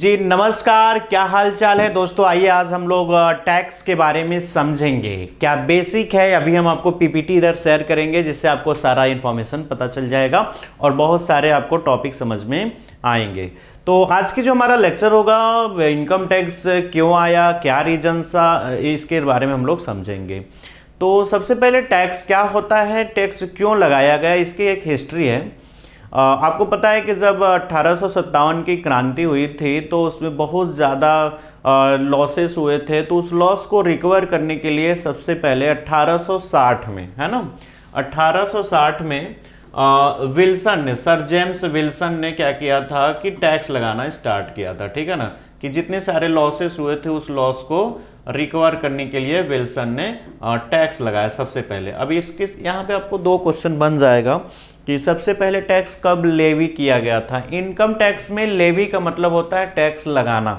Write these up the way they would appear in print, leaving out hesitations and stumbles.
जी नमस्कार, क्या हाल चाल है दोस्तों। आइए आज हम लोग टैक्स के बारे में समझेंगे। क्या बेसिक है, अभी हम आपको पीपीटी इधर शेयर करेंगे जिससे आपको सारा इन्फॉर्मेशन पता चल जाएगा और बहुत सारे आपको टॉपिक समझ में आएंगे। तो आज की जो हमारा लेक्चर होगा, इनकम टैक्स क्यों आया, क्या रीजंस, इसके बारे में हम लोग समझेंगे। तो सबसे पहले टैक्स क्या होता है, टैक्स क्यों लगाया गया, इसकी एक हिस्ट्री है। आपको पता है कि जब 1857 की क्रांति हुई थी तो उसमें बहुत ज़्यादा लॉसेस हुए थे। तो उस लॉस को रिकवर करने के लिए सबसे पहले 1860 में, है ना, 1860 में विल्सन ने, सर जेम्स विल्सन ने क्या किया था कि टैक्स लगाना स्टार्ट किया था। ठीक है ना, कि जितने सारे लॉसेस हुए थे उस लॉस को रिकवर करने के लिए विल्सन ने टैक्स लगाया सबसे पहले। अब इसके यहाँ पे आपको दो क्वेश्चन बन जाएगा कि सबसे पहले टैक्स कब लेवी किया गया था। इनकम टैक्स में लेवी का मतलब होता है टैक्स लगाना।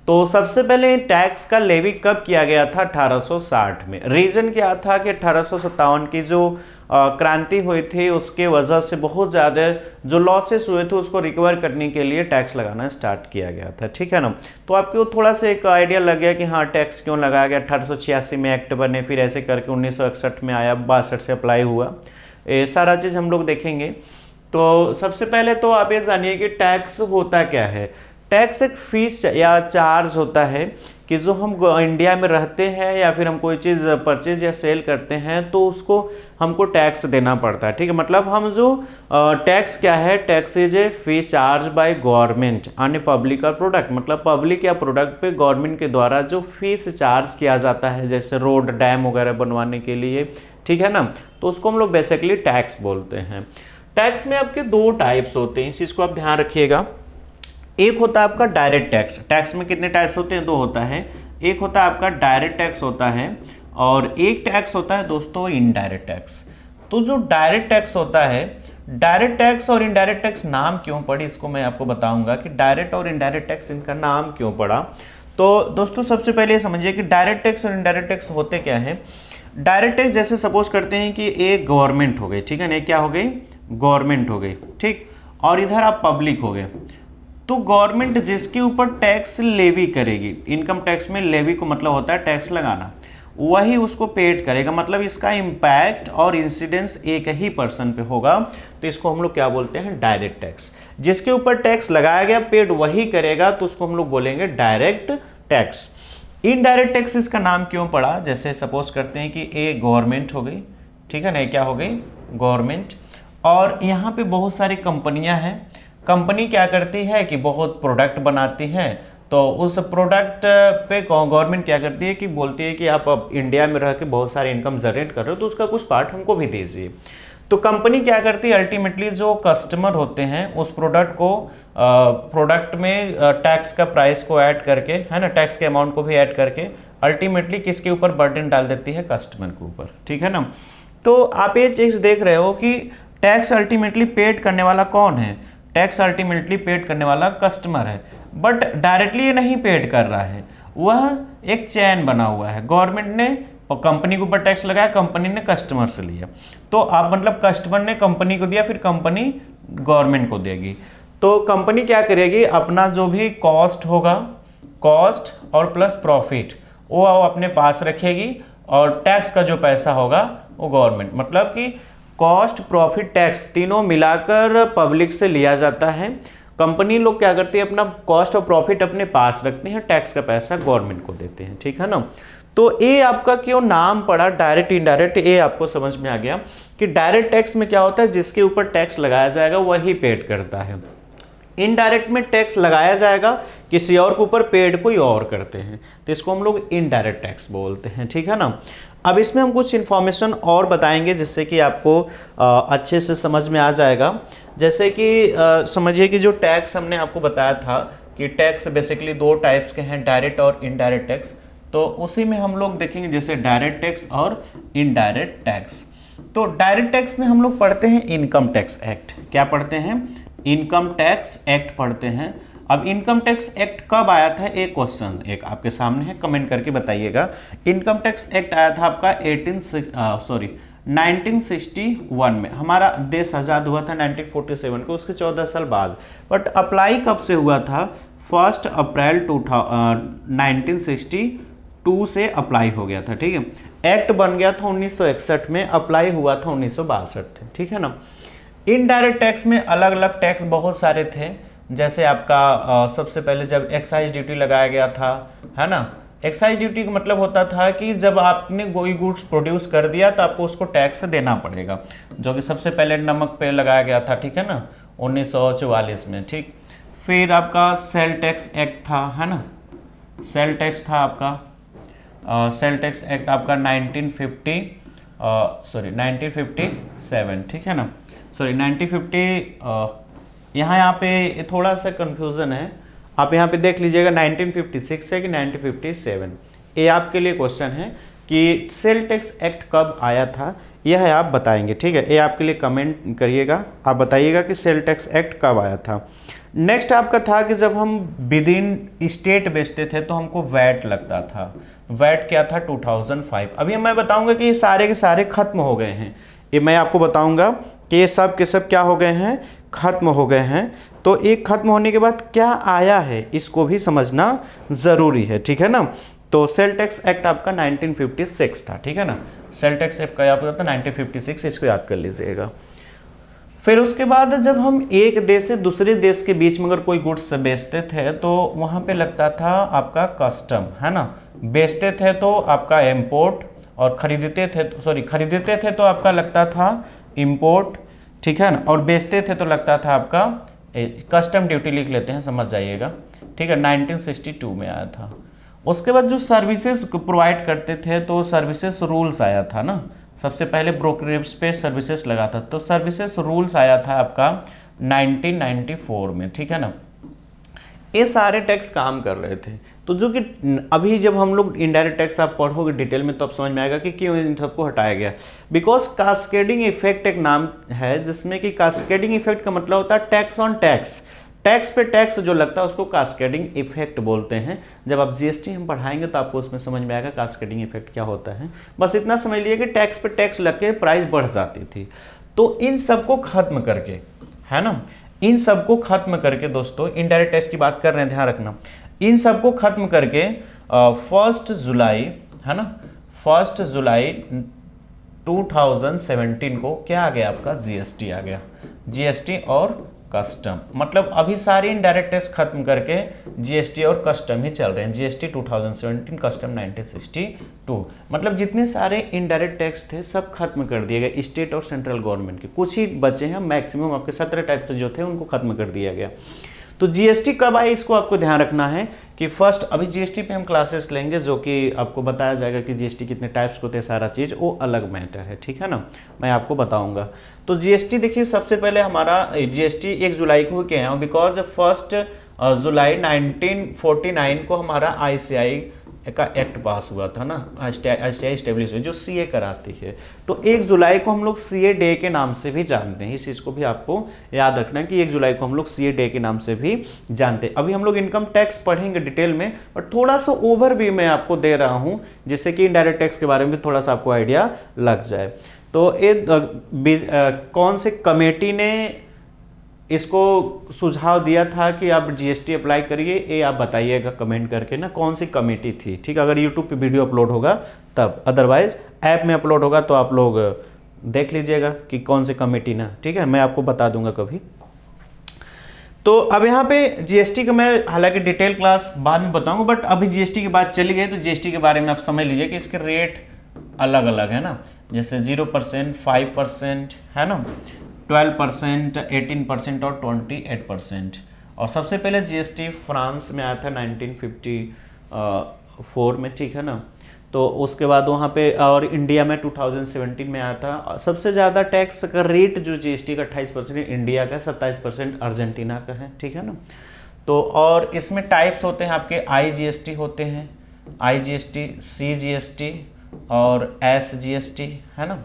तो सबसे पहले टैक्स का लेवी कब किया गया था, 1860 में। रीजन क्या था कि 1857 की जो क्रांति हुई थी उसके वजह से बहुत ज़्यादा जो लॉसेस हुए थे उसको रिकवर करने के लिए टैक्स लगाना स्टार्ट किया गया था। ठीक है ना, तो आपको थोड़ा सा एक आइडिया लग गया कि हाँ टैक्स क्यों लगाया गया। 1886 में एक्ट बने, फिर ऐसे करके 1961 में आया, 62 से अप्लाई हुआ। ये सारा चीज़ हम लोग देखेंगे। तो सबसे पहले तो आप ये जानिए कि टैक्स होता क्या है। टैक्स एक फीस या चार्ज होता है कि जो हम इंडिया में रहते हैं या फिर हम कोई चीज़ परचेज या सेल करते हैं तो उसको हमको टैक्स देना पड़ता है। ठीक है, मतलब हम जो टैक्स क्या है, tax is a fee charge by government on a public और प्रोडक्ट। मतलब पब्लिक या प्रोडक्ट पे गवर्नमेंट के द्वारा जो फीस चार्ज किया जाता है, जैसे रोड डैम वगैरह बनवाने के लिए, ठीक है ना, तो उसको हम लोग बेसिकली टैक्स बोलते हैं। टैक्स में आपके दो टाइप्स होते हैं, इस चीज़ को आप ध्यान रखिएगा। एक होता है आपका डायरेक्ट टैक्स। टैक्स में कितने टाइप्स होते हैं, दो होता है। एक होता है आपका डायरेक्ट टैक्स होता है और एक टैक्स होता है दोस्तों इनडायरेक्ट टैक्स। तो जो डायरेक्ट टैक्स होता है, डायरेक्ट टैक्स और इनडायरेक्ट टैक्स नाम क्यों पड़ी इसको मैं आपको बताऊंगा कि डायरेक्ट और इनडायरेक्ट टैक्स इनका नाम क्यों पड़ा। तो दोस्तों सबसे पहले समझिए कि डायरेक्ट टैक्स और इनडायरेक्ट टैक्स होते क्या है। डायरेक्ट टैक्स जैसे सपोज करते हैं कि एक गवर्नमेंट हो गई, ठीक है ना, क्या हो गई, गवर्नमेंट हो गई, ठीक, और इधर आप पब्लिक हो गए। तो गवर्नमेंट जिसके ऊपर टैक्स लेवी करेगी, इनकम टैक्स में लेवी को मतलब होता है टैक्स लगाना, वही उसको पेड करेगा। मतलब इसका इम्पैक्ट और इंसिडेंस एक ही पर्सन पे होगा। तो इसको हम लोग क्या बोलते हैं, डायरेक्ट टैक्स। जिसके ऊपर टैक्स लगाया गया पेड वही करेगा, तो उसको हम लोग बोलेंगे डायरेक्ट टैक्स। इनडायरेक्ट टैक्स इसका नाम क्यों पड़ा, जैसे सपोज करते हैं कि ए गवर्नमेंट हो गई, ठीक है ना, क्या हो गई, गवर्नमेंट, और यहाँ पे बहुत सारी कंपनियां हैं। कंपनी क्या करती है कि बहुत प्रोडक्ट बनाती है, तो उस प्रोडक्ट पे गवर्नमेंट क्या करती है कि बोलती है कि आप अब इंडिया में रह के बहुत सारे इनकम जनरेट कर रहे हो तो उसका कुछ पार्ट हमको भी दीजिए। तो कंपनी क्या करती है, अल्टीमेटली जो कस्टमर होते हैं उस प्रोडक्ट को प्रोडक्ट में टैक्स का प्राइस को ऐड करके, है ना, टैक्स के अमाउंट को भी ऐड करके अल्टीमेटली किसके ऊपर बर्डन डाल देती है, कस्टमर के ऊपर। ठीक है ना, तो आप ये चीज़ देख रहे हो कि टैक्स अल्टीमेटली पेड करने वाला कौन है, टैक्स अल्टीमेटली पेड करने वाला कस्टमर है। बट डायरेक्टली ये नहीं पेड कर रहा है, वह एक चैन बना हुआ है। गवर्नमेंट ने कंपनी के ऊपर टैक्स लगाया, कंपनी ने कस्टमर से लिया, तो आप मतलब कस्टमर ने कंपनी को दिया, फिर कंपनी गवर्नमेंट को देगी। तो कंपनी क्या करेगी, अपना जो भी कॉस्ट होगा, कॉस्ट और प्लस प्रॉफिट वो अपने पास रखेगी और टैक्स का जो पैसा होगा वो गवर्नमेंट, मतलब कि कॉस्ट प्रॉफिट टैक्स तीनों मिलाकर पब्लिक से लिया जाता है। कंपनी लोग क्या करती है, अपना कॉस्ट और प्रॉफिट अपने पास रखते हैं, टैक्स का पैसा गवर्नमेंट को देते हैं। ठीक है ना, तो ये आपका क्यों नाम पड़ा डायरेक्ट इनडायरेक्ट, ये आपको समझ में आ गया कि डायरेक्ट टैक्स में क्या होता है, जिसके ऊपर टैक्स लगाया जाएगा वही पेड करता है। इनडायरेक्ट में टैक्स लगाया जाएगा, किसी और के ऊपर पेड कोई और करते हैं, तो इसको हम लोग इनडायरेक्ट टैक्स बोलते हैं। ठीक है ना, अब इसमें हम कुछ इन्फॉर्मेशन और बताएंगे जिससे कि आपको अच्छे से समझ में आ जाएगा। जैसे कि समझिए कि जो टैक्स हमने आपको बताया था कि टैक्स बेसिकली दो टाइप्स के हैं, डायरेक्ट और इनडायरेक्ट टैक्स। तो उसी में हम लोग देखेंगे जैसे डायरेक्ट टैक्स और इनडायरेक्ट टैक्स। तो डायरेक्ट टैक्स में हम लोग पढ़ते हैं इनकम टैक्स एक्ट। क्या पढ़ते हैं, इनकम टैक्स एक्ट पढ़ते हैं। अब इनकम टैक्स एक्ट कब आया था, एक क्वेश्चन एक आपके सामने है, कमेंट करके बताइएगा। इनकम टैक्स एक्ट आया था आपका 1961 में। हमारा देश आज़ाद हुआ था 1947 को, उसके 14 साल बाद। बट अप्लाई कब से हुआ था, 1 अप्रैल 1962 से अप्लाई हो गया था, ठीक है। एक्ट बन गया था 1961 में, अप्लाई हुआ था 1962 में, ठीक है ना। इनडायरेक्ट टैक्स में अलग अलग टैक्स बहुत सारे थे, जैसे आपका सबसे पहले जब एक्साइज ड्यूटी लगाया गया था, है ना। एक्साइज ड्यूटी का मतलब होता था कि जब आपने कोई गुड्स प्रोड्यूस कर दिया तो आपको उसको टैक्स देना पड़ेगा, जो कि सबसे पहले नमक पे लगाया गया था, ठीक है ना, 1944 में, ठीक। फिर आपका सेल टैक्स एक्ट था, है ना, सेल टैक्स था आपका, सेल टैक्स एक्ट आपका 1957, ठीक है ना, सॉरी 1950, यहाँ पे थोड़ा सा कंफ्यूजन है, आप यहाँ पे देख लीजिएगा 1956 है कि 1957। ये आपके लिए क्वेश्चन है कि सेल टैक्स एक्ट कब आया था, यह आप बताएंगे, ठीक है। ये आपके लिए कमेंट करिएगा, आप बताइएगा कि सेल टैक्स एक्ट कब आया था। नेक्स्ट आपका था कि जब हम विद इन स्टेट बेचते थे तो हमको वैट लगता था, वैट क्या था 2005। अभी मैं बताऊंगा कि ये सारे के सारे खत्म हो गए हैं, ये मैं आपको बताऊंगा कि ये सब के सब क्या हो गए हैं, खत्म हो गए हैं। तो एक खत्म होने के बाद क्या आया है इसको भी समझना ज़रूरी है, ठीक है ना। तो सेल टैक्स एक्ट आपका 1956 था, ठीक है ना, सेल टैक्स एक्ट का आपका था 1956, इसको याद कर लीजिएगा। फिर उसके बाद जब हम एक देश से दूसरे देश के बीच में अगर कोई गुड्स बेचते थे तो वहाँ पे लगता था आपका कस्टम, है ना। बेचते थे तो आपका इम्पोर्ट, और खरीदते थे तो आपका लगता था इम्पोर्ट, ठीक है ना, और बेचते थे तो लगता था आपका कस्टम ड्यूटी, लिख लेते हैं, समझ जाइएगा, ठीक है। 1962 में आया था। उसके बाद जो सर्विसेज प्रोवाइड करते थे तो सर्विसेज रूल्स आया था ना, सबसे पहले ब्रोकरेज पे सर्विसेज लगा था, तो सर्विसेज रूल्स आया था आपका 1994 में, ठीक है ना। ये सारे टैक्स काम कर रहे थे। तो जो कि अभी जब हम लोग इनडायरेक्ट टैक्स आप पढ़ोगे डिटेल में तो अब समझ में आएगा कि क्यों इन सबको हटाया गया। बिकॉज कास्केडिंग इफेक्ट एक नाम है, जिसमें कि कास्केडिंग इफेक्ट का मतलब होता है टैक्स ऑन टैक्स, टैक्स पे टैक्स जो लगता है उसको कास्केडिंग इफेक्ट बोलते हैं। जब आप जीएसटी हम पढ़ाएंगे तो आपको उसमें समझ में आएगा कास्केडिंग इफेक्ट क्या होता है। बस इतना समझ लीजिए कि टैक्स पे टैक्स लग के प्राइस बढ़ जाती थी। तो इन सबको खत्म करके, है ना, इन सबको खत्म करके दोस्तों, इनडायरेक्ट टैक्स की बात कर रहे हैं, ध्यान रखना, इन सबको खत्म करके 1 जुलाई, है ना, 1 जुलाई 2017 को क्या आ गया आपका, जीएसटी आ गया, जीएसटी और कस्टम। मतलब अभी सारे इनडायरेक्ट टैक्स खत्म करके जीएसटी और कस्टम ही चल रहे हैं, जीएसटी 2017, कस्टम 1962। मतलब जितने सारे इनडायरेक्ट टैक्स थे सब खत्म कर दिए गए, स्टेट और सेंट्रल गवर्नमेंट के, कुछ ही बचे हैं, मैक्सिमम आपके 17 टाइप के जो थे उनको खत्म कर दिया गया। तो जीएसटी कब आई इसको आपको ध्यान रखना है कि फर्स्ट, अभी जीएसटी पे हम क्लासेस लेंगे जो कि आपको बताया जाएगा कि जीएसटी कितने टाइप्स होते हैं, सारा चीज़ वो अलग मैटर है, ठीक है ना, मैं आपको बताऊंगा। तो जीएसटी देखिए, सबसे पहले हमारा जीएसटी 1 जुलाई को क्या है, बिकॉज 1 जुलाई 1949 को हमारा आईसीआई का एक्ट पास हुआ था ना, आईसीआई स्टेब्लिश जो सीए कराती है। तो 1 जुलाई को हम लोग सीए डे के नाम से भी जानते हैं, इस चीज़ को भी आपको याद रखना है कि 1 जुलाई को हम लोग सीए डे के नाम से भी जानते हैं। अभी हम लोग इनकम टैक्स पढ़ेंगे डिटेल में, और थोड़ा सा ओवरव्यू मैं आपको दे रहा हूँ जिससे कि इनडायरेक्ट टैक्स के बारे में थोड़ा सा आपको आइडिया लग जाए। तो कौन से कमेटी ने इसको सुझाव दिया था कि आप जीएसटी अप्लाई करिए, ये आप बताइएगा कमेंट करके ना, कौन सी कमेटी थी, ठीक। अगर यूट्यूब पे वीडियो अपलोड होगा तब, अदरवाइज ऐप में अपलोड होगा तो आप लोग देख लीजिएगा कि कौन सी कमेटी ना, ठीक है, मैं आपको बता दूंगा कभी। तो अब यहाँ पे जीएसटी का मैं हालांकि डिटेल क्लास बाद में बताऊंगा, बट अभी जीएसटी की बात चली गई तो जीएसटी के बारे में आप समझ लीजिए कि इसके रेट अलग अलग है ना, जैसे 0%, 5%, है ना, 12%, 18% और 28%। और सबसे पहले जीएसटी फ्रांस में आया था 1954 में, ठीक है ना। तो उसके बाद वहाँ पे, और इंडिया में 2017 में आया था। सबसे ज़्यादा टैक्स का रेट जो जीएसटी का 28% इंडिया का, 27% अर्जेंटीना का है, ठीक है ना। तो और इसमें टाइप्स होते हैं आपके, आईजीएसटी होते हैं, आईजीएसटी, सीजीएसटी और एसजीएसटी, है ना,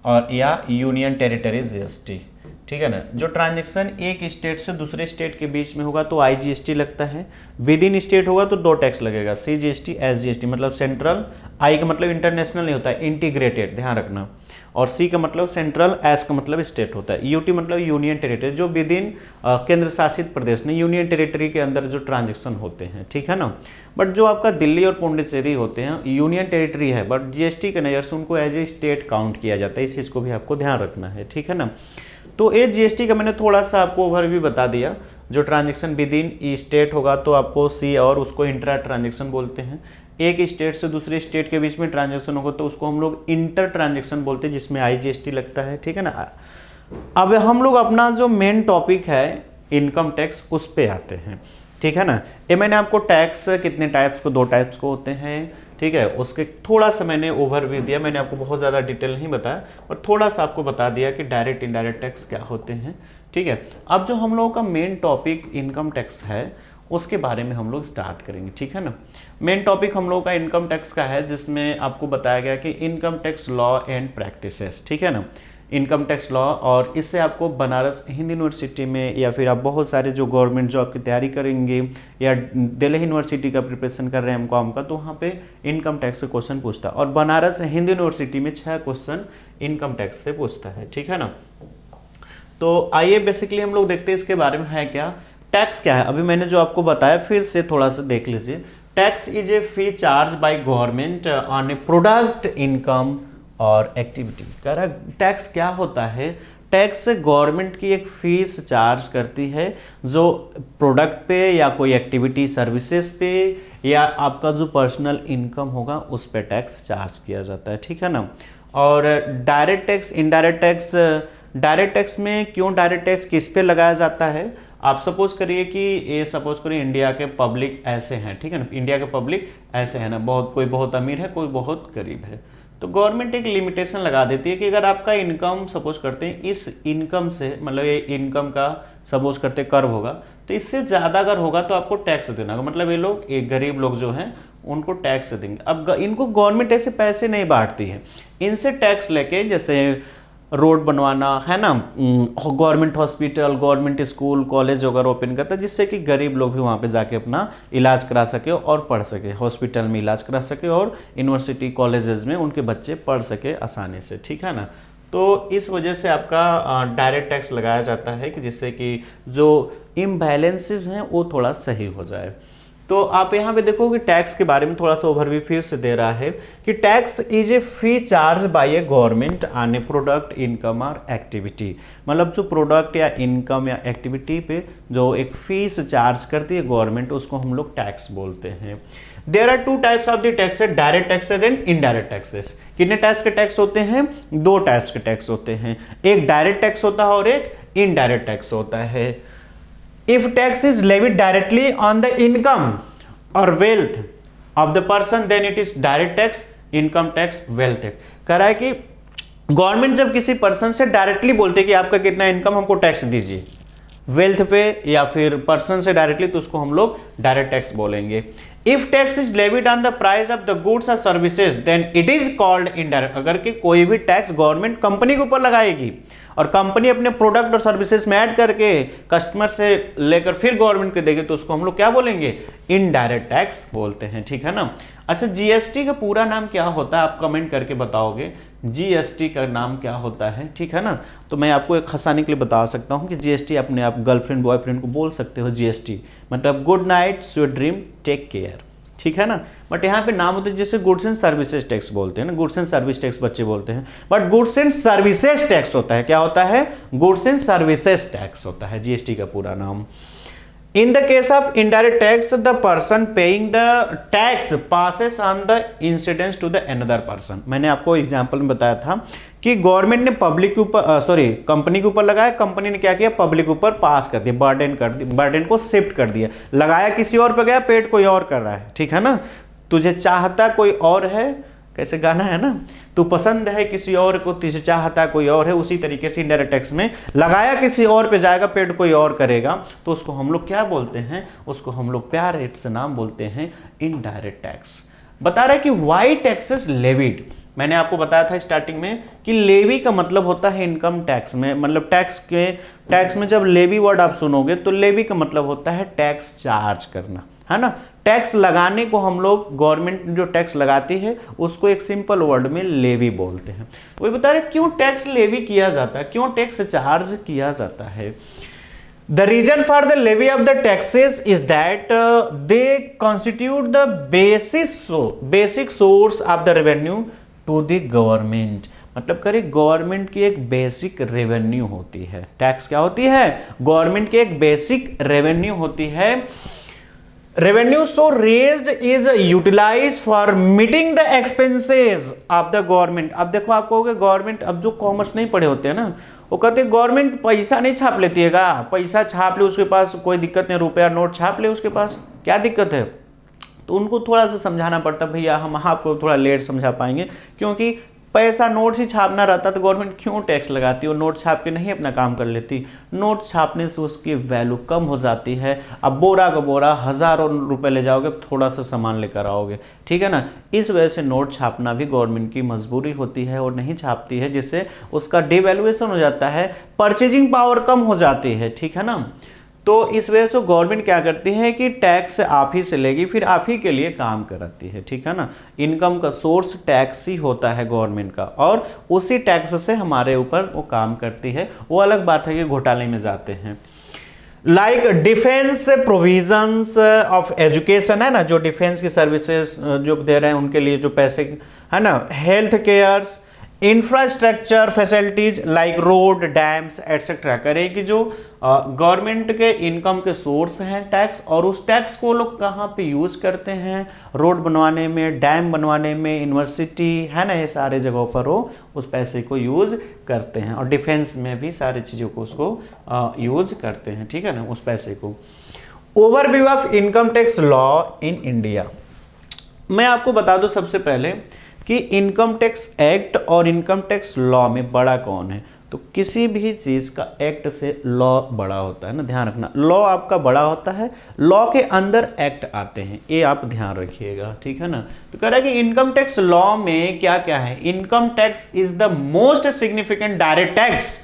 और या यूनियन टेरिटरी जीएसटी, ठीक है ना। जो ट्रांजैक्शन एक स्टेट से दूसरे स्टेट के बीच में होगा तो आईजीएसटी लगता है, विद इन स्टेट होगा तो 2 टैक्स लगेगा, सीजीएसटी, एसजीएसटी। मतलब सेंट्रल, आई का मतलब इंटरनेशनल नहीं होता है, इंटीग्रेटेड, ध्यान रखना। और सी का मतलब सेंट्रल, एस का मतलब स्टेट होता है, यूटी मतलब यूनियन टेरिटरी, जो विद इन केंद्र शासित प्रदेश में यूनियन टेरिटरी के अंदर जो ट्रांजेक्शन होते हैं, ठीक है ना। बट जो आपका दिल्ली और पुडुचेरी होते हैं यूनियन टेरिटरी है, बट जीएसटी के नज़र से उनको एज ए स्टेट काउंट किया जाता है, इस चीज़ को भी आपको ध्यान रखना है, ठीक है ना। तो ये जीएसटी का मैंने थोड़ा सा आपको ओवरव्यू बता दिया। जो ट्रांजेक्शन विद इन स्टेट होगा तो आपको सी और उसको इंट्रा ट्रांजेक्शन बोलते हैं। एक स्टेट से दूसरे स्टेट के बीच में ट्रांजेक्शन होगा तो उसको हम लोग इंटर ट्रांजेक्शन बोलते हैं, जिसमें आईजीएसटी लगता है, ठीक है ना। अब हम लोग अपना जो मेन टॉपिक है इनकम टैक्स, उस पे आते हैं, ठीक है ना। ये मैंने आपको टैक्स कितने टाइप्स को, 2 टाइप्स को होते हैं, ठीक है, उसके थोड़ा सा मैंने ओवरव्यू दिया, मैंने आपको बहुत ज़्यादा डिटेल नहीं बताया और थोड़ा सा आपको बता दिया कि डायरेक्ट इनडायरेक्ट टैक्स क्या होते हैं, ठीक है। अब जो हम लोगों का मेन टॉपिक इनकम टैक्स है उसके बारे में हम लोग स्टार्ट करेंगे, ठीक है ना। मेन टॉपिक हम लोगों का इनकम टैक्स का है, जिसमें आपको बताया गया कि income tax law and practices, ठीक है ना, इनकम टैक्स लॉ। और इससे आपको बनारस हिंदू यूनिवर्सिटी में या फिर आप बहुत सारे जो गवर्नमेंट जॉब की तैयारी करेंगे या दिल्ली यूनिवर्सिटी का प्रिपरेशन कर रहे हैं एमकॉम का, तो वहाँ पे इनकम टैक्स से क्वेश्चन पूछता है। और बनारस हिंदू यूनिवर्सिटी में 6 क्वेश्चन इनकम टैक्स से पूछता है, ठीक है ना। तो आइए बेसिकली हम लोग देखते हैं इसके बारे में है क्या, टैक्स क्या है। अभी मैंने जो आपको बताया फिर से थोड़ा सा देख लीजिए। Tax is a fee charge by government on A product, income और एक्टिविटी। टैक्स क्या होता है, टैक्स गवर्नमेंट की एक फीस चार्ज करती है जो प्रोडक्ट पे या कोई एक्टिविटी सर्विसेज पे या आपका जो पर्सनल इनकम होगा उस पे टैक्स चार्ज किया जाता है, ठीक है ना। और direct tax, indirect tax, direct tax में क्यों डायरेक्ट टैक्स किस पे लगाया जाता है। आप सपोज करिए कि ये सपोज करिए इंडिया के पब्लिक ऐसे हैं, ठीक है ना, इंडिया के पब्लिक ऐसे हैं ना, कोई बहुत अमीर है, कोई बहुत गरीब है। तो गवर्नमेंट एक लिमिटेशन लगा देती है कि अगर आपका इनकम सपोज करते हैं इस इनकम से, मतलब ये इनकम का सपोज करते कर्व होगा, तो इससे ज़्यादा अगर होगा तो आपको टैक्स देना होगा। मतलब ये लोग, एक गरीब लोग जो हैं उनको टैक्स देंगे। अब इनको गवर्नमेंट ऐसे पैसे नहीं बांटती है, इनसे टैक्स लेके जैसे रोड बनवाना है ना, government hospital, government school, college वगैरह ओपन करता है, जिससे कि गरीब लोग भी वहाँ पे जाके अपना इलाज करा सके और पढ़ सके, हॉस्पिटल में इलाज करा सके और यूनिवर्सिटी कॉलेजेस में उनके बच्चे पढ़ सके आसानी से, ठीक है ना। तो इस वजह से आपका डायरेक्ट टैक्स लगाया जाता है कि जिससे कि जो इम्बैलेंसेस हैं वो थोड़ा सही हो जाए। तो आप यहाँ पे देखो कि टैक्स के बारे में थोड़ा सा ओवरव्यू फिर से दे रहा है कि tax is a fee charge by A government on A product, income और एक्टिविटी। मतलब जो प्रोडक्ट या इनकम या एक्टिविटी पे जो एक फीस चार्ज करती है गवर्नमेंट, उसको हम लोग टैक्स बोलते हैं। There are 2 types of the tax, direct taxes and indirect taxes. कितने टाइप्स के टैक्स होते हैं, 2 टाइप्स के टैक्स होते हैं, एक डायरेक्ट टैक्स होता है और एक इनडायरेक्ट टैक्स होता है। If tax is levied directly on the income or wealth of the person, then it is direct tax, income tax, wealth tax। कह रहा है कि गवर्नमेंट जब किसी पर्सन से डायरेक्टली बोलते हैं कि आपका कितना इनकम हमको टैक्स दीजिए, वेल्थ पे या फिर पर्सन से डायरेक्टली, तो उसको हम लोग डायरेक्ट टैक्स बोलेंगे। If tax is levied on the price of the goods और services, then it is called indirect. अगर कि कोई भी टैक्स गवर्नमेंट कंपनी के ऊपर लगाएगी और कंपनी अपने प्रोडक्ट और सर्विसेज में ऐड करके कस्टमर से लेकर फिर गवर्नमेंट को देगी, तो उसको हम लोग क्या बोलेंगे, इनडायरेक्ट टैक्स बोलते हैं, ठीक है ना। अच्छा, जीएसटी का पूरा नाम क्या होता है, आप कमेंट करके बताओगे जीएसटी का नाम क्या होता है, ठीक है ना। तो मैं आपको एक हंसाने के लिए बता सकता हूँ कि जीएसटी अपने आप गर्लफ्रेंड बॉयफ्रेंड को बोल सकते हो जीएसटी, मतलब good night sweet dream take care, ठीक है ना। बट यहाँ पे नाम होते हैं जैसे गुड्स एंड सर्विसेज टैक्स बोलते हैं ना, गुड्स एंड सर्विस टैक्स बच्चे बोलते हैं, but goods and services tax होता है, क्या होता है, गुड्स एंड सर्विसेज टैक्स होता है जीएसटी का पूरा नाम। In the case of indirect tax, the person paying the tax passes on the incidence to the another person। मैंने आपको एग्जांपल में बताया था कि गवर्नमेंट ने पब्लिक के ऊपर कंपनी के ऊपर लगाया, कंपनी ने क्या किया, पब्लिक के ऊपर पास कर दिया, बर्डन कर दिया, बर्डन को शिफ्ट कर दिया, लगाया किसी और पे गया, पेड कोई और कर रहा है, ठीक है ना। तुझे चाहता कोई और है, कैसे गाना है ना, तू पसंद है किसी और को, तुझे चाहता कोई और है, उसी तरीके से इनडायरेक्ट टैक्स में लगाया किसी और पे जाएगा, पेड कोई और करेगा, तो उसको हम लोग क्या बोलते हैं, उसको हम लोग प्यारे से नाम बोलते हैं इनडायरेक्ट टैक्स। बता रहा है कि वाई टैक्सेस लेविड। मैंने आपको बताया था स्टार्टिंग में कि लेवी का मतलब होता है इनकम टैक्स में, मतलब टैक्स में जब लेवी वर्ड आप सुनोगे तो लेवी का मतलब होता है टैक्स चार्ज करना, है ना। टैक्स लगाने को हम लोग, गवर्नमेंट जो टैक्स लगाती है उसको एक सिंपल वर्ड में लेवी बोलते हैं। तो ये बता रहे क्यों टैक्स लेवी किया जाता है, क्यों टैक्स चार्ज किया जाता है। The reason for the levy of the taxes is that they constitute the basic source of the revenue to the government. मतलब करें गवर्नमेंट की एक बेसिक रेवेन्यू होती है। टैक्स क्या होती है, गवर्नमेंट की एक बेसिक रेवेन्यू होती है। Revenue so raised is utilise for meeting the expenses of the government. अब देखो आप कहोगे गवर्नमेंट, अब जो कॉमर्स नहीं पढ़े होते हैं ना, वो कहते हैं गवर्नमेंट पैसा नहीं छाप लेती है का, पैसा छाप ले उसके पास कोई दिक्कत नहीं, रुपया नोट छाप ले उसके पास, क्या दिक्कत है। तो उनको थोड़ा सा समझाना पड़ता, भैया हम आपको थोड़ा लेट समझा पाएंगे, क्योंकि पैसा नोट ही छापना रहता तो गवर्नमेंट क्यों टैक्स लगाती है, और नोट छाप के नहीं अपना काम कर लेती। नोट छापने से उसकी वैल्यू कम हो जाती है। अब बोरा का बोरा हज़ारों रुपए ले जाओगे, थोड़ा सा सामान लेकर आओगे, ठीक है ना। इस वजह से नोट छापना भी गवर्नमेंट की मजबूरी होती है और नहीं छापती है, जिससे उसका डिवैल्यूएशन हो जाता है, परचेजिंग पावर कम हो जाती है, ठीक है ना। तो इस वजह से गवर्नमेंट क्या करती है कि टैक्स आप ही से लेगी, फिर आप ही के लिए काम कराती है, ठीक है ना। इनकम का सोर्स टैक्स ही होता है गवर्नमेंट का, और उसी टैक्स से हमारे ऊपर वो काम करती है। वो अलग बात है कि घोटाले में जाते हैं। Like defence provisions of education है ना, जो डिफेंस की सर्विसेज जो दे रहे हैं उनके लिए जो पैसे है ना, health cares, infrastructure facilities like road, dams etcetera, करें कि जो गवर्नमेंट के इनकम के सोर्स हैं टैक्स, और उस टैक्स को लोग कहाँ पे यूज करते हैं, रोड बनवाने में, डैम बनवाने में, यूनिवर्सिटी है ना, ये सारे जगहों पर वो उस पैसे को यूज करते हैं, और डिफेंस में भी सारी चीज़ों को उसको यूज करते हैं, ठीक है ना, उस पैसे को। Overview of income tax law in India. मैं आपको बता दूं सबसे पहले कि इनकम टैक्स एक्ट और इनकम टैक्स लॉ में बड़ा कौन है। तो किसी भी चीज़ का एक्ट से लॉ बड़ा होता है ना, ध्यान रखना। लॉ आपका बड़ा होता है, लॉ के अंदर एक्ट आते हैं, ये आप ध्यान रखिएगा, ठीक है ना। तो कह रहा है कि इनकम टैक्स लॉ में क्या क्या है। Income tax is the most significant direct tax,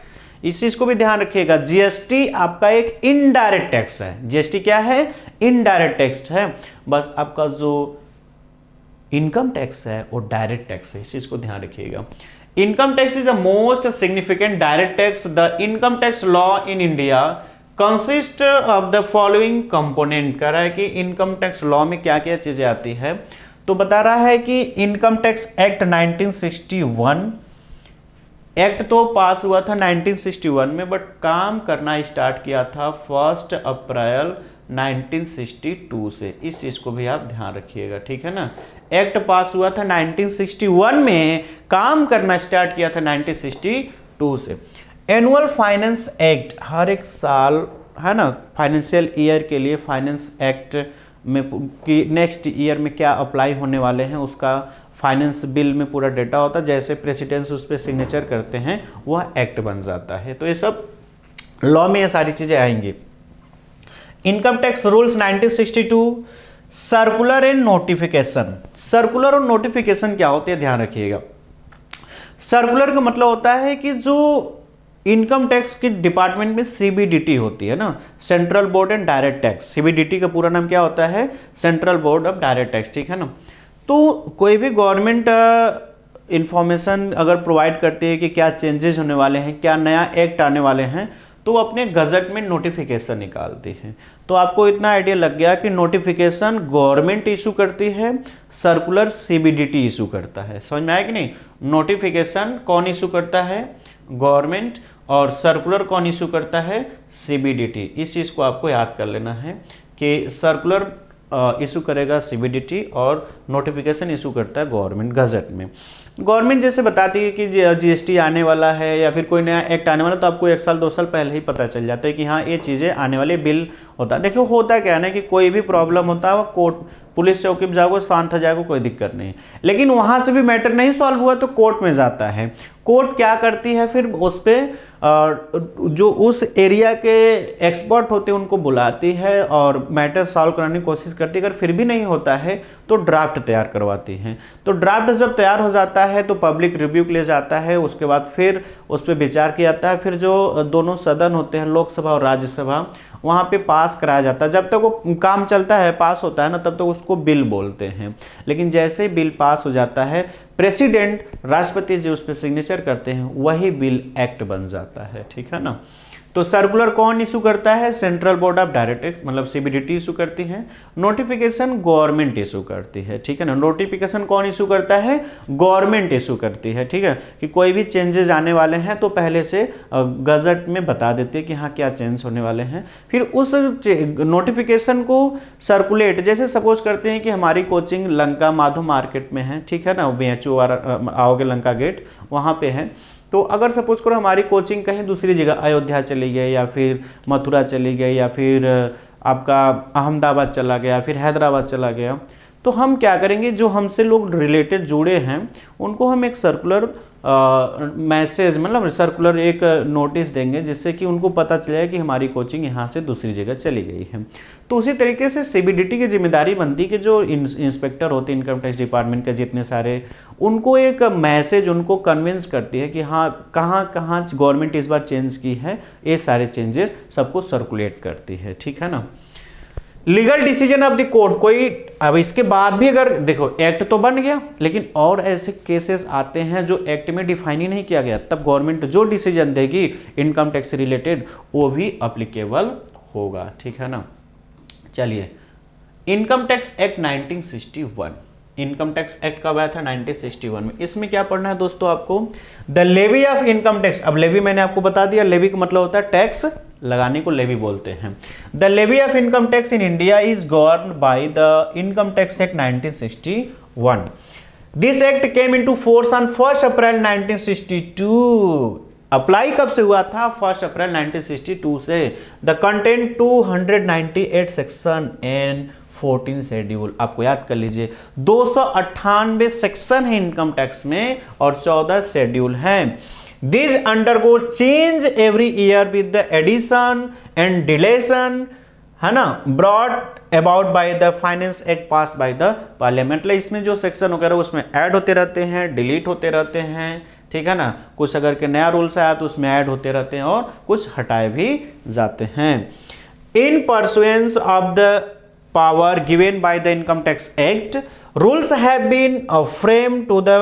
इस चीज को भी ध्यान रखिएगा। जीएसटी आपका एक इनडायरेक्ट टैक्स है। जीएसटी क्या है, इनडायरेक्ट टैक्स है। बस आपका जो इनकम टैक्स है वो डायरेक्ट टैक्स है, इस चीज को ध्यान रखिएगा। Income tax is the most significant direct tax. The income tax law in India consist of the following component. कह रहा है कि इनकम टैक्स लॉ में क्या क्या चीजें आती है। तो बता रहा है कि इनकम टैक्स एक्ट 1961, एक्ट तो पास हुआ था 1961 में, बट काम करना स्टार्ट किया था 1 अप्रैल 1962 से। इस चीज को भी आप ध्यान रखिएगा, ठीक है ना। एक्ट पास हुआ था 1961 में, काम करना स्टार्ट किया था 1962 से। एनुअल फाइनेंस एक्ट, हर एक साल है ना, फाइनेंशियल ईयर के लिए फाइनेंस एक्ट में कि नेक्स्ट ईयर में क्या अप्लाई होने वाले हैं, उसका फाइनेंस बिल में पूरा डेटा होता है। जैसे प्रेसिडेंट उस पर सिग्नेचर करते हैं, वह एक्ट बन जाता है। तो ये सब लॉ में ये सारी चीजें आएंगी। Income tax rules 1962, circular and notification. Circular और नोटिफिकेशन क्या होते हैं, ध्यान रखिएगा। सर्कुलर का मतलब होता है कि जो इनकम टैक्स के डिपार्टमेंट में सीबीडीटी होती है ना, central board and direct tax. CBDT का पूरा नाम क्या होता है, central board of direct tax, ठीक है ना। तो कोई भी गवर्नमेंट इंफॉर्मेशन अगर प्रोवाइड करती है कि क्या चेंजेस होने वाले हैं, क्या नया एक्ट आने वाले हैं, तो वो अपने गजट में नोटिफिकेशन निकालती है। तो आपको इतना आइडिया लग गया कि नोटिफिकेशन गवर्नमेंट इशू करती है, सर्कुलर सीबीडीटी इशू करता है। समझ में आया कि नहीं। नोटिफिकेशन कौन इशू करता है, गवर्नमेंट, और सर्कुलर कौन इशू करता है, सीबीडीटी। इस चीज़ को आपको याद कर लेना है कि सर्कुलर इशू करेगा सीबीडीटी और नोटिफिकेशन इशू करता है गवर्नमेंट गजट में। गवर्नमेंट जैसे बताती है कि जीएसटी आने वाला है या फिर कोई नया एक्ट आने वाला, तो आपको 1 साल 2 साल पहले ही पता चल जाता है कि हाँ ये चीज़ें आने वाले, बिल होता है। देखो होता क्या है ना कि कोई भी प्रॉब्लम होता है वो कोर्ट पुलिस चौकी पे जाओगे, शांत हो जाएगा, कोई दिक्कत नहीं। लेकिन वहां से भी मैटर नहीं सॉल्व हुआ तो कोर्ट में जाता है। कोर्ट क्या करती है फिर, उस पर जो उस एरिया के एक्सपर्ट होते हैं उनको बुलाती है और मैटर सॉल्व कराने की कोशिश करती है। अगर फिर भी नहीं होता है तो ड्राफ्ट तैयार करवाती हैं। तो ड्राफ्ट जब तैयार हो जाता है तो पब्लिक रिव्यू के लिए जाता है, उसके बाद फिर उस पर विचार किया जाता है। फिर जो दोनों सदन होते हैं, लोकसभा और राज्यसभा, वहाँ पे पास कराया जाता है। जब तक वो काम चलता है, पास होता है ना, तब तक उसको बिल बोलते हैं। लेकिन जैसे ही बिल पास हो जाता है, प्रेसिडेंट, राष्ट्रपति जी उस पर सिग्नेचर करते हैं, वही बिल एक्ट बन जाता है। ठीक है ना। तो सर्कुलर कौन इशू करता है? सेंट्रल बोर्ड ऑफ डायरेक्टर्स मतलब सीबीडीटी इशू करती है। नोटिफिकेशन गवर्नमेंट इशू करती है। ठीक है ना। नोटिफिकेशन कौन इशू करता है? गवर्नमेंट इशू करती है। ठीक है, कि कोई भी चेंजेस आने वाले हैं तो पहले से गजट में बता देते हैं कि हाँ क्या चेंज होने वाले हैं। फिर उस नोटिफिकेशन को सर्कुलेट, जैसे सपोज करते हैं कि हमारी कोचिंग लंका माधव मार्केट में है, ठीक है ना, BHU आओगे लंका गेट, वहाँ पे है। तो अगर सपोज करो हमारी कोचिंग कहीं दूसरी जगह, अयोध्या चली गई या फिर मथुरा चली गई या फिर आपका अहमदाबाद चला गया, फिर हैदराबाद चला गया, तो हम क्या करेंगे, जो हमसे लोग रिलेटेड जुड़े हैं उनको हम एक सर्कुलर मैसेज मतलब सर्कुलर एक नोटिस देंगे, जिससे कि उनको पता चले कि हमारी कोचिंग यहाँ से दूसरी जगह चली गई है। तो उसी तरीके से सीबीडीटी की जिम्मेदारी बनती है कि जो इंस्पेक्टर होते हैं इनकम टैक्स डिपार्टमेंट के जितने सारे, उनको एक मैसेज उनको कन्विंस करती है कि हाँ कहाँ कहाँ गवर्नमेंट इस बार चेंज की है, ये सारे चेंजेस सबको सर्कुलेट करती है। ठीक है ना। Legal decision of the court, कोई अब इसके बाद भी अगर देखो एक्ट तो बन गया, लेकिन और ऐसे केसेस आते हैं जो एक्ट में डिफाइन ही नहीं किया गया, तब गवर्नमेंट जो डिसीजन देगी इनकम टैक्स से रिलेटेड वो भी अप्लीकेबल होगा। ठीक है ना। चलिए, income tax act 1961, income tax act कब आया था? 1961 में। इसमें क्या पढ़ना है दोस्तों आपको? The levy of income tax. अब लेवी मैंने आपको बता दिया, लेवी का मतलब होता है टैक्स लगाने को लेवी बोलते हैं। The levy of income tax in India is govern by the income tax act 1961। This act came into force on 1 April 1962। Apply कब से हुआ था? 1 अप्रैल 1962 से। The content 298 section and 14 schedule. आपको याद कर लीजिए, 298 सेक्शन है इनकम टैक्स में और 14 शेड्यूल हैं। These undergo change every year with the addition and deletion, है ना, brought about by the Finance Act passed by the Parliament। मतलब इसमें जो सेक्शन वगैरह उसमें ऐड होते रहते हैं, डिलीट होते रहते हैं। ठीक है ना। कुछ अगर के नया रूल्स आया तो उसमें ऐड होते रहते हैं और कुछ हटाए भी जाते हैं। In pursuance of the power given by the Income Tax Act, rules have been framed to the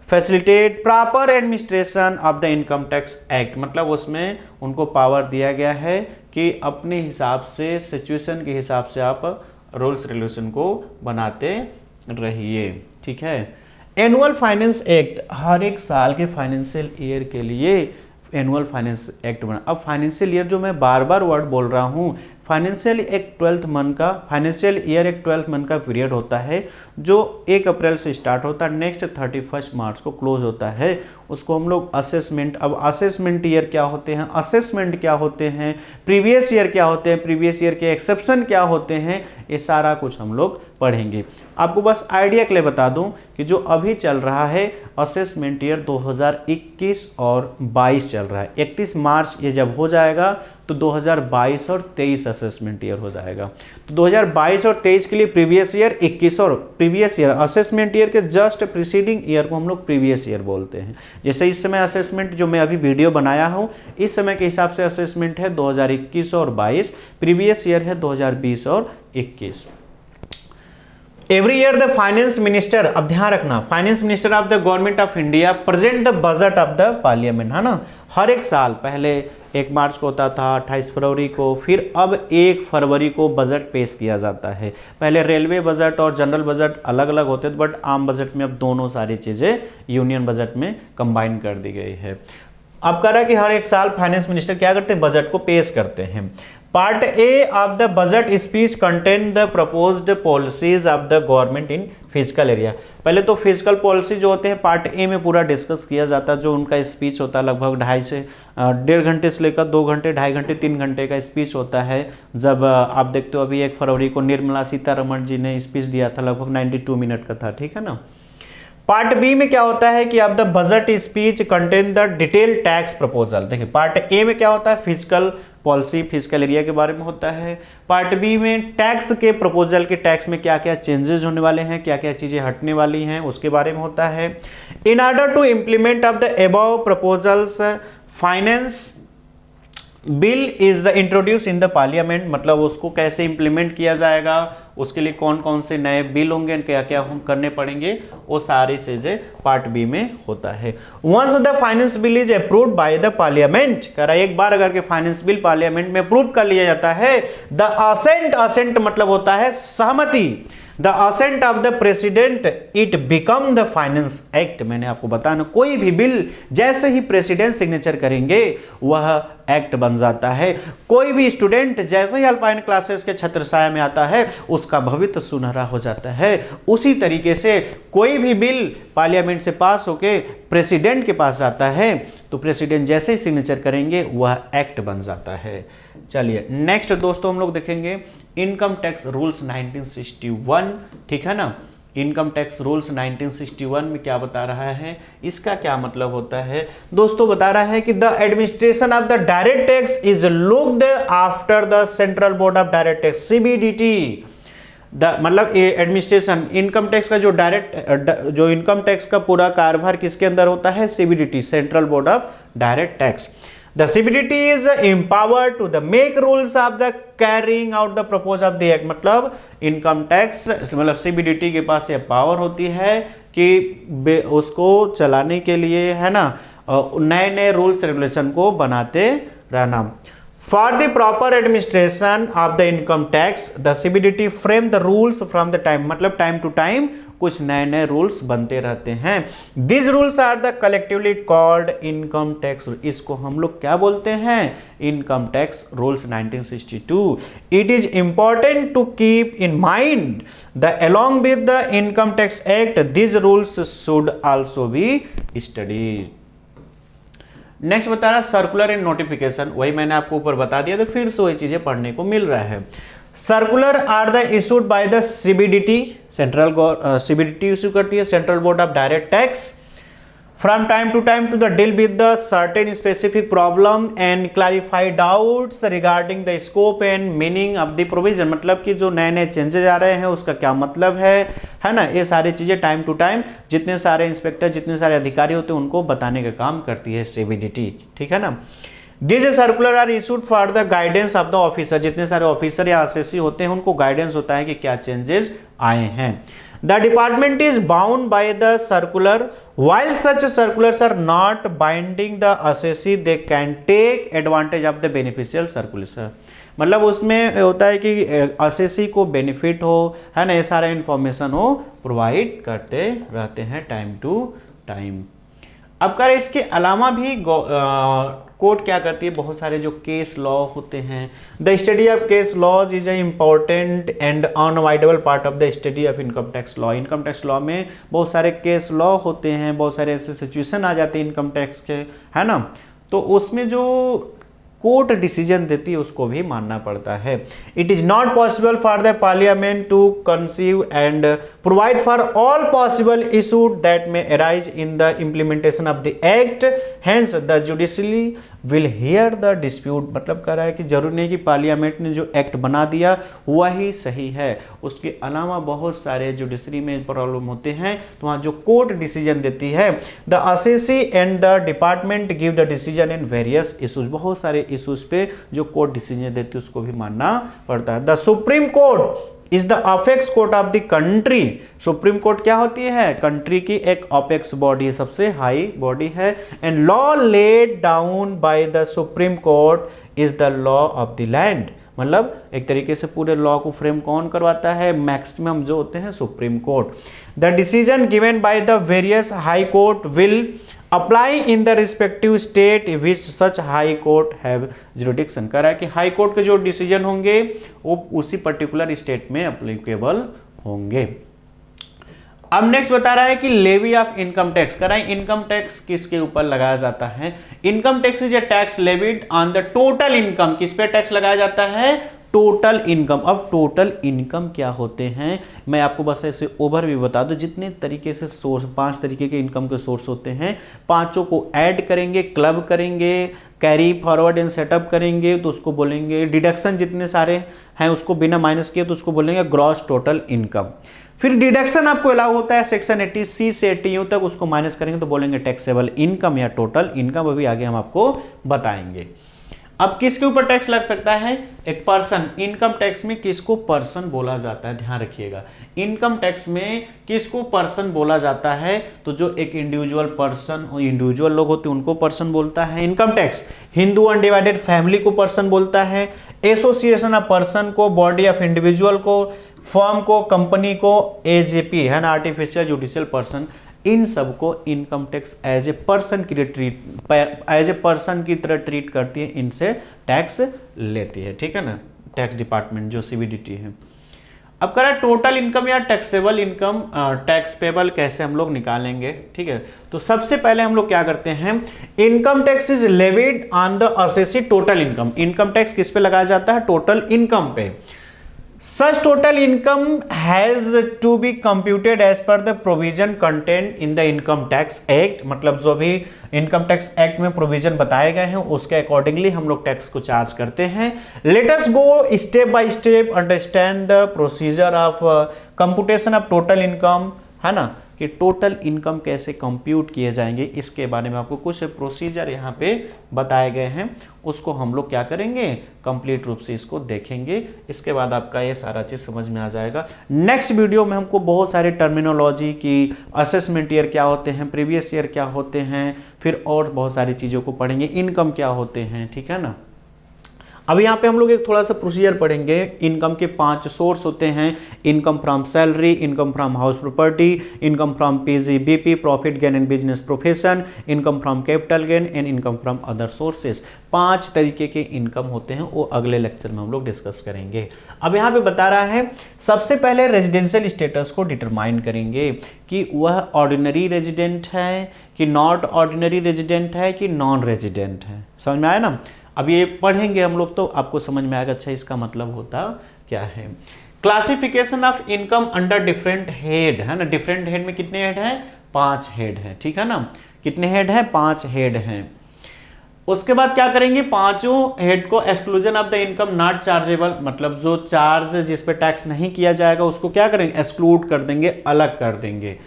facilitate proper administration of the income tax act. मतलब उसमें उनको पावर दिया गया है कि अपने हिसाब से, सिचुएशन के हिसाब से आप रूल्स रेगुलेशन को बनाते रहिए। ठीक है। एनुअल फाइनेंस एक्ट, हर एक साल के फाइनेंशियल ईयर के लिए एनुअल फाइनेंस एक्ट बना। अब फाइनेंशियल ईयर जो मैं बार बार वर्ड बोल रहा हूँ, फाइनेंशियल एक 12th मंथ का, फाइनेंशियल ईयर एक 12th मंथ का पीरियड होता है जो 1 अप्रैल से स्टार्ट होता है, नेक्स्ट 31 मार्च को क्लोज होता है। उसको हम लोग असेसमेंट, अब असेसमेंट ईयर क्या होते हैं, असेसमेंट क्या होते हैं, प्रीवियस ईयर क्या होते हैं, प्रीवियस ईयर के एक्सेप्शन क्या होते हैं, ये सारा कुछ हम लोग पढ़ेंगे। आपको बस आइडिया के लिए बता दूं कि जो अभी चल रहा है असेसमेंट ईयर 2021 और 22 चल रहा है। 31 मार्च ये जब हो जाएगा तो 2022 और 23 असेसमेंट ईयर हो जाएगा। तो 2022 और 23 के लिए प्रीवियस ईयर, 21 और प्रीवियस ईयर, असेसमेंट ईयर के जस्ट प्रीसीडिंग ईयर को हम लोग प्रीवियस ईयर बोलते हैं। जैसे इस समय असेसमेंट जो मैं अभी वीडियो बनाया हूँ, इस समय के हिसाब से असेसमेंट है 2021 और 22, प्रीवियस ईयर है 2020 और 21। Every year the finance minister, अब ध्यान रखना, finance minister of the government of India present the budget of the parliament, है ना। हर एक साल पहले 1 मार्च को होता था, 28 फरवरी को, फिर अब 1 फरवरी को बजट पेश किया जाता है। पहले रेलवे बजट और जनरल बजट अलग अलग होते थे, बट आम बजट में अब दोनों सारी चीज़ें यूनियन बजट में कंबाइन कर दी गई है। अब कह रहा है कि हर एक साल फाइनेंस मिनिस्टर क्या करते हैं, बजट को पेश करते हैं। Part A of the budget speech contain the proposed policies of the government in physical area. पहले तो फिजिकल पॉलिसी जो होते हैं पार्ट ए में पूरा डिस्कस किया जाता है, जो उनका स्पीच होता है लगभग 2.5 से 1.5 घंटे से लेकर 2 घंटे, 2.5 घंटे, 3 घंटे का स्पीच होता है। जब आप देखते हो अभी 1 फरवरी को निर्मला सीतारमण जी ने स्पीच दिया था, लगभग 92 मिनट का था, ठीक है ना। पार्ट बी में क्या होता है कि अब the budget speech contain the detail tax proposal. देखिए पार्ट ए में क्या होता है, फिजिकल पॉलिसी, फिजिकल एरिया के बारे में होता है। पार्ट बी में टैक्स के प्रपोजल के टैक्स में क्या क्या चेंजेस होने वाले हैं, क्या क्या चीजें हटने वाली हैं, उसके बारे में होता है। In order to implement of the above proposals finance bill is the introduce in the parliament, मतलब उसको कैसे इंप्लीमेंट किया जाएगा, उसके लिए कौन कौन से नए बिल होंगे, क्या क्या हम करने पड़ेंगे, वो सारी चीजें पार्ट बी में होता है। Once the finance bill is approved by the parliament, कह रहा है एक बार अगर के फाइनेंस बिल पार्लियामेंट में अप्रूव कर लिया जाता है, द असेंट, असेंट मतलब होता है सहमति, the assent of the president it become the finance act. मैंने आपको बताया कोई भी बिल जैसे ही प्रेसिडेंट सिग्नेचर करेंगे वह एक्ट बन जाता है। कोई भी स्टूडेंट जैसे ही अल्पाइन क्लासेस के छत्रछाया में आता है उसका भविष्य सुनहरा हो जाता है। उसी तरीके से कोई भी बिल पार्लियामेंट से पास होके प्रेसिडेंट के पास जाता है तो प्रेसिडेंट जैसे ही सिग्नेचर करेंगे वह एक्ट बन जाता है। चलिए नेक्स्ट दोस्तों हम लोग देखेंगे इनकम टैक्स रूल्स 1961, ठीक है ना। इनकम टैक्स रूल्स 1961 में क्या बता रहा है, इसका क्या मतलब होता है दोस्तों, बता रहा है कि the administration of the direct tax is looked after the central board of direct tax CBDT. मतलब एडमिनिस्ट्रेशन इनकम टैक्स का जो डायरेक्ट जो इनकम टैक्स का पूरा कार्यभार किसके अंदर होता है, CBDT, central board of direct tax. The CBDT is empowered to the make rules of the carrying out the proposal of the act, मतलब इनकम टैक्स मतलब CBDT के पास ये पावर होती है कि उसको चलाने के लिए, है ना, नए नए रूल्स रेगुलेशन को बनाते रहना। For the proper administration of the income tax, the CBDT frame the rules from the time, मतलब टाइम टू टाइम कुछ नए नए रूल्स बनते रहते हैं। These rules are the collectively called income tax। इसको हम लोग क्या बोलते हैं, income tax rules 1962। It is important to keep in mind that along with the income tax act, these rules should also be studied। Next बता रहा circular and notification, वही मैंने आपको ऊपर बता दिया तो फिर से वही चीजें पढ़ने को मिल रहा है। Circular are the issued by the CBDT, central CBDT issue करती है, central board of direct tax, from time to time to the deal with the certain specific problem and clarify doubts regarding the scope and meaning of the provision, मतलब कि जो नए नए changes आ रहे हैं उसका क्या मतलब है ना, ये सारी चीजें टाइम टू टाइम जितने सारे इंस्पेक्टर जितने सारे अधिकारी होते हैं उनको बताने का काम करती है सीबीडीटी, ठीक है ना। This circular are issued for the guidance of the officer, जितने सारे ऑफिसर या एसएससी होते हैं उनको गाइडेंस होता है कि क्या चेंजेस आए हैं। The department is bound by the circular. While such circulars are not binding the assessee, they can take advantage of the beneficial circular। मतलब उसमें होता है कि असेसी को बेनिफिट हो, है ना, ये सारा इंफॉर्मेशन हो प्रोवाइड करते रहते हैं टाइम टू टाइम। अब कर इसके अलावा भी कोर्ट क्या करती है, बहुत सारे जो केस लॉ होते हैं, the study of case laws is a important and unavoidable part of the study of income tax law. Income tax law में बहुत सारे केस लॉ होते हैं, बहुत सारे ऐसे सिचुएशन आ जाते हैं इनकम टैक्स के, है ना, तो उसमें जो कोर्ट डिसीजन देती है उसको भी मानना पड़ता है। It is not possible for the parliament to conceive and provide for all possible issue that में arise in the implementation of the act, hence the judiciary will hear the dispute. मतलब कह रहा है कि जरूरी नहीं कि पार्लियामेंट ने जो एक्ट बना दिया वही सही है, उसके अलावा बहुत सारे जुडिशरी में प्रॉब्लम होते हैं, तो वहाँ जो कोर्ट डिसीजन देती है, the assessee and the department give the decision in various issues, बहुत सारे इशूज पे जो कोर्ट डिसीजन देती है उसको भी मानना पड़ता है। The supreme court is the apex court of the country. Supreme court क्या होती है, कंट्री की एक अपेक्स बॉडी, सबसे हाई बॉडी है। And law laid down by the supreme court is the law of the land, मतलब एक तरीके से पूरे लॉ को फ्रेम कौन करवाता है, मैक्सिमम जो होते हैं supreme court. The decision given by the various high court will apply in the respective state which such high court have jurisdiction. कह रहा है कि हाई कोर्ट के जो डिसीजन होंगे वो उसी पर्टिकुलर स्टेट में अप्लीकेबल होंगे। अब नेक्स्ट बता रहा है कि लेवी ऑफ इनकम टैक्स। कह रहा है इनकम टैक्स किसके ऊपर लगाया जाता है। Income tax is a tax levied on the total income. किस पे टैक्स लगाया जाता है, टोटल इनकम। अब टोटल इनकम क्या होते हैं, मैं आपको बस ऐसे ओवरव्यू बता दूं। जितने तरीके से सोर्स, 5 तरीके के इनकम के सोर्स होते हैं, पांचों को ऐड करेंगे, क्लब करेंगे, कैरी फॉरवर्ड एंड सेटअप करेंगे तो उसको बोलेंगे डिडक्शन। जितने सारे हैं उसको बिना माइनस किए तो उसको बोलेंगे ग्रॉस टोटल इनकम। फिर डिडक्शन आपको अलाउ होता है सेक्शन 80C से 80U तक, उसको माइनस करेंगे तो बोलेंगे टैक्सेबल इनकम या टोटल इनकम। अभी आगे हम आपको बताएंगे। अब किसके ऊपर टैक्स लग सकता है, एक पर्सन। इनकम टैक्स में किसको पर्सन बोला जाता है, ध्यान रखिएगा। इनकम टैक्स में किसको पर्सन बोला जाता है, तो जो एक इंडिविजुअल पर्सन, इंडिविजुअल लोग होते हैं उनको पर्सन बोलता है income tax. Hindu undivided family को पर्सन बोलता है। एसोसिएशन ऑफ पर्सन को, बॉडी ऑफ इंडिविजुअल को, फर्म को, कंपनी को, एजेपी है ना, आर्टिफिशियल जुडिशियल पर्सन, इन सबको income tax as a person की तरह ट्रीट करती है, इनसे टैक्स लेती है। ठीक है ना, टैक्स डिपार्टमेंट जो सीबीडीटी है। अब कह रहा है टोटल इनकम या टैक्सेबल इनकम, टैक्स पेबल कैसे हम लोग निकालेंगे। ठीक है, तो सबसे पहले हम लोग क्या करते हैं, income tax is levied on the assessed total income. Income tax किस पे लगाया जाता है, टोटल इनकम पे। Such total income has to be computed as per the provision contained in the Income Tax Act। मतलब जो भी इनकम टैक्स एक्ट में प्रोविजन बताए गए हैं उसके अकॉर्डिंगली हम लोग टैक्स को चार्ज करते हैं। Let us go step by step understand the procedure of computation of total income, है ना, कि टोटल इनकम कैसे कंप्यूट किए जाएंगे, इसके बारे में आपको कुछ प्रोसीजर यहाँ पे बताए गए हैं। उसको हम लोग क्या करेंगे, कंप्लीट रूप से इसको देखेंगे। इसके बाद आपका ये सारा चीज़ समझ में आ जाएगा। नेक्स्ट वीडियो में हमको बहुत सारे टर्मिनोलॉजी की, असेसमेंट ईयर क्या होते हैं, प्रीवियस ईयर क्या होते हैं, फिर और बहुत सारी चीज़ों को पढ़ेंगे, इनकम क्या होते हैं। ठीक है ना, अब यहाँ पे हम लोग एक थोड़ा सा प्रोसीजर पढ़ेंगे। इनकम के 5 सोर्स होते हैं, income from salary, income from house property, income from PGBP, profit gain in business profession, income from capital gain and income from other sources. 5 तरीके के इनकम होते हैं, वो अगले लेक्चर में हम लोग डिस्कस करेंगे। अब यहाँ पे बता रहा है सबसे पहले रेजिडेंशियल स्टेटस को डिटरमाइन करेंगे कि वह ऑर्डिनरी रेजिडेंट है कि नॉट ऑर्डिनरी रेजिडेंट है कि नॉन रेजिडेंट है। समझ में आया ना, अब ये पढ़ेंगे हम लोग तो आपको समझ में आएगा अच्छा इसका मतलब होता क्या है। Classification of income under different head, है ना, डिफरेंट हेड में कितने हेड हैं, 5 हेड हैं। ठीक है ना, कितने हेड हैं, 5 हेड हैं। उसके बाद क्या करेंगे, पांचों हेड को exclusion of the income not chargeable, मतलब जो चार्ज जिस पे टैक्स नहीं किया जाएगा उसको क्या करेंगे, एक्सक्लूड कर देंगे, अलग कर देंगे।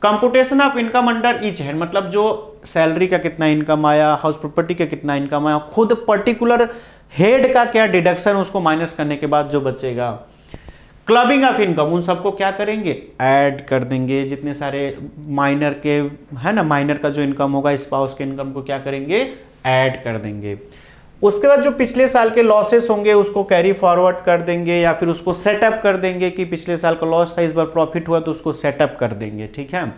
Computation of income under each head, मतलब जो सैलरी का कितना इनकम आया, हाउस प्रॉपर्टी का कितना इनकम आया, खुद पर्टिकुलर हेड का क्या डिडक्शन, उसको माइनस करने के बाद जो बचेगा। क्लबिंग ऑफ इनकम, उन सबको क्या करेंगे, ऐड कर देंगे। जितने सारे माइनर के, है ना, माइनर का जो इनकम होगा, स्पाउस के इनकम को क्या करेंगे, ऐड कर देंगे। उसके बाद जो पिछले साल के लॉसेस होंगे उसको कैरी फॉरवर्ड कर देंगे, या फिर उसको सेटअप कर देंगे कि पिछले साल का लॉस था, इस बार प्रॉफिट हुआ तो उसको सेटअप कर देंगे। ठीक है,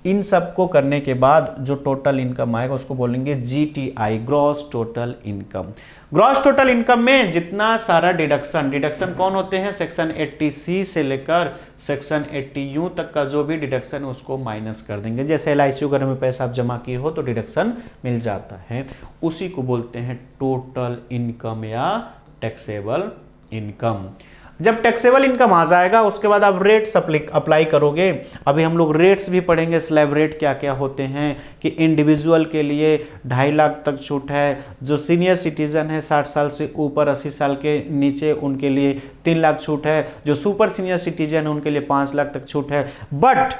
इन सब को करने के बाद जो टोटल इनकम आएगा उसको बोलेंगे GTI, gross total income. Gross total income में जितना सारा डिडक्शन कौन होते हैं, सेक्शन 80C से लेकर सेक्शन 80U तक का जो भी डिडक्शन है उसको माइनस कर देंगे। जैसे LIC वगैरह में पैसा आप जमा किए हो तो डिडक्शन मिल जाता है, उसी को बोलते हैं टोटल इनकम या टैक्सेबल इनकम। जब टैक्सेबल इनकम आ जाएगा उसके बाद आप रेट्स अप्लाई करोगे। अभी हम लोग रेट्स भी पढ़ेंगे, स्लैब रेट क्या क्या होते हैं, कि इंडिविजुअल के लिए 2.5 लाख तक छूट है, जो सीनियर सिटीजन है 60 साल से ऊपर 80 साल के नीचे उनके लिए 3 लाख छूट है, जो सुपर सीनियर सिटीजन है उनके लिए 5 लाख तक छूट है। बट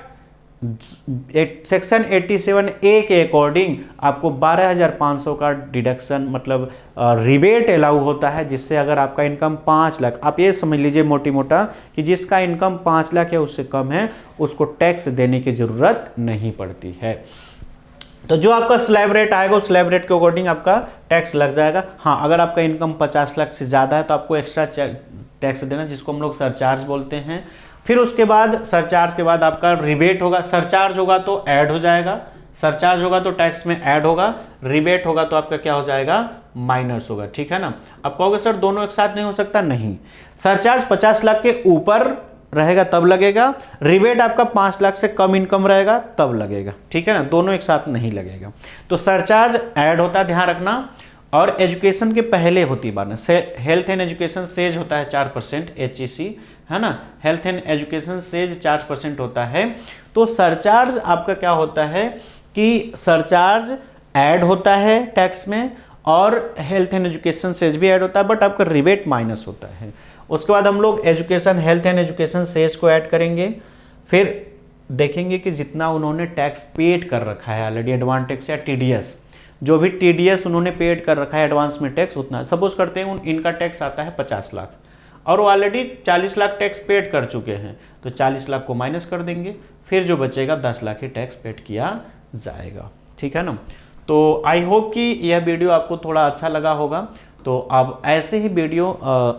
सेक्शन 87A के अकॉर्डिंग आपको 12,500 का डिडक्शन, मतलब रिबेट अलाउ होता है, जिससे अगर आपका इनकम 5 लाख, आप ये समझ लीजिए मोटी मोटा कि जिसका इनकम 5 लाख या उससे कम है उसको टैक्स देने की जरूरत नहीं पड़ती है। तो जो आपका स्लैब रेट आएगा उस स्लैब रेट के अकॉर्डिंग आपका टैक्स लग जाएगा। हाँ, अगर आपका इनकम 50 लाख से ज़्यादा है तो आपको एक्स्ट्रा टैक्स देना, जिसको हम लोग सरचार्ज बोलते हैं। फिर उसके बाद सरचार्ज के बाद आपका रिबेट होगा, सरचार्ज होगा तो ऐड हो जाएगा, सरचार्ज होगा तो टैक्स में ऐड होगा, रिबेट होगा तो आपका क्या हो जाएगा, माइनस होगा। ठीक है ना। अब कहोगे सर दोनों एक साथ नहीं हो सकता, नहीं, सरचार्ज 50 लाख के ऊपर रहेगा तब लगेगा, रिबेट आपका 5 लाख से कम इनकम रहेगा तब लगेगा। ठीक है ना, दोनों एक साथ नहीं लगेगा। तो सरचार्ज ऐड होता है, ध्यान रखना, और एजुकेशन के पहले होती है बात। हेल्थ एंड एजुकेशन सेज होता है 4%, HEC है ना, हेल्थ एंड एजुकेशन सेज 4% होता है। तो सरचार्ज आपका क्या होता है कि सरचार्ज ऐड होता है टैक्स में, और हेल्थ एंड एजुकेशन सेज भी ऐड होता है, बट आपका रिबेट माइनस होता है। उसके बाद हम लोग education, health and education says को ऐड करेंगे, फिर देखेंगे कि जितना उन्होंने टैक्स पेड कर रखा है ऑलरेडी, एडवांस टैक्स या TDS, जो भी TDS उन्होंने पेड कर रखा है एडवांस में टैक्स, उतना सपोज करते हैं इनका टैक्स आता है 50 लाख और वो ऑलरेडी 40 लाख टैक्स पेड कर चुके हैं, तो 40 लाख को माइनस कर देंगे, फिर जो बचेगा 10 लाख ही टैक्स पेड किया जाएगा। ठीक है ना। तो आई होप कि यह वीडियो आपको थोड़ा अच्छा लगा होगा। तो अब ऐसे ही वीडियो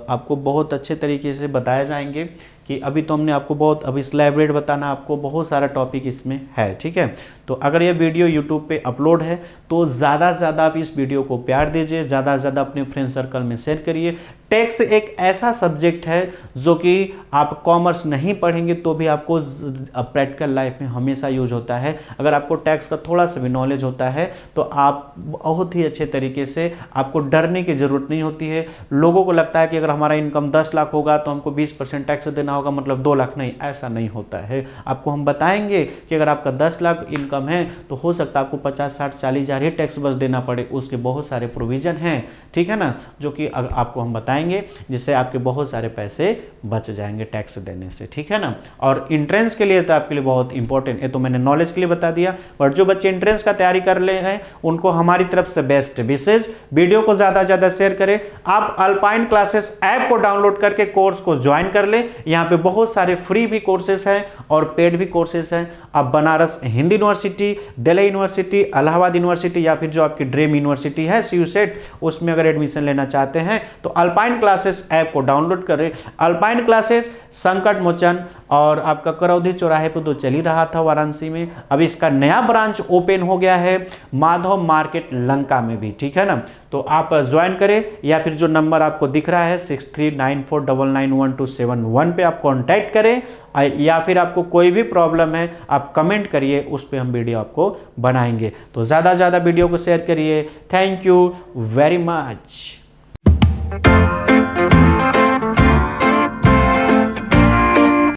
आपको बहुत अच्छे तरीके से बताए जाएंगे कि अभी तो हमने आपको बहुत, अभी स्लैब रेट बताना, आपको बहुत सारा टॉपिक इसमें है। ठीक है। तो अगर ये वीडियो यूट्यूब पे अपलोड है तो ज़्यादा से ज़्यादा आप इस वीडियो को प्यार दीजिए, ज़्यादा से ज़्यादा अपने फ्रेंड सर्कल में शेयर करिए। टैक्स एक ऐसा सब्जेक्ट है जो कि आप कॉमर्स नहीं पढ़ेंगे तो भी आपको प्रैक्टिकल लाइफ में हमेशा यूज होता है। अगर आपको टैक्स का थोड़ा सा भी नॉलेज होता है तो आप बहुत ही अच्छे तरीके से, आपको डरने की ज़रूरत नहीं होती है। लोगों को लगता है कि अगर हमारा इनकम 10 लाख होगा तो हमको 20% टैक्स देना होगा, मतलब 2 लाख, नहीं, ऐसा नहीं होता है। आपको हम बताएंगे कि अगर आपका 10 लाख इनकम है तो हो सकता है आपको 50, 60, 40 हज़ार ही टैक्स बस देना पड़े, उसके बहुत सारे प्रोविजन हैं। ठीक है ना, जो कि आपको हम बताएंगे, जिससे आपके बहुत सारे पैसे बच जाएंगे टैक्स देने से। ठीक है ना। और इंट्रेंस के लिए तो आपके लिए बहुत इंपॉर्टेंट है, तो मैंने नॉलेज के लिए बता दिया, पर जो बच्चे इंट्रेंस का तैयारी कर ले हैं उनको हमारी तरफ से बेस्ट विशेष। वीडियो को ज़्यादा से ज़्यादा शेयर करें। आप अल्पाइन क्लासेस ऐप को डाउनलोड करके कोर्स को ज्वाइन कर ले। यहाँ पे बहुत सारे फ्री भी कोर्सेस हैं और पेड भी कोर्सेस हैं। आप Banaras Hindi university, Delhi university, Allahabad university या फिर जो आपकी ड्रीम यूनिवर्सिटी है CUSET, उसमें अगर एडमिशन लेना चाहते हैं तो अल्पाइन क्लासेस ऐप को डाउनलोड करें। अल्पाइन क्लासेस संकट मोचन और आपका करौदी चौराहे पर तो चल ही रहा था वाराणसी में, अब इसका नया ब्रांच ओपन हो गया है माधव मार्केट लंका में भी। ठीक है ना। तो आप ज्वाइन करें या फिर जो नंबर आपको दिख रहा है 6394991271 पे आप कांटेक्ट करें, या फिर आपको कोई भी प्रॉब्लम है आप कमेंट करिए, उस पर हम वीडियो आपको बनाएंगे। तो ज़्यादा से ज़्यादा वीडियो को शेयर करिए। Thank you very much.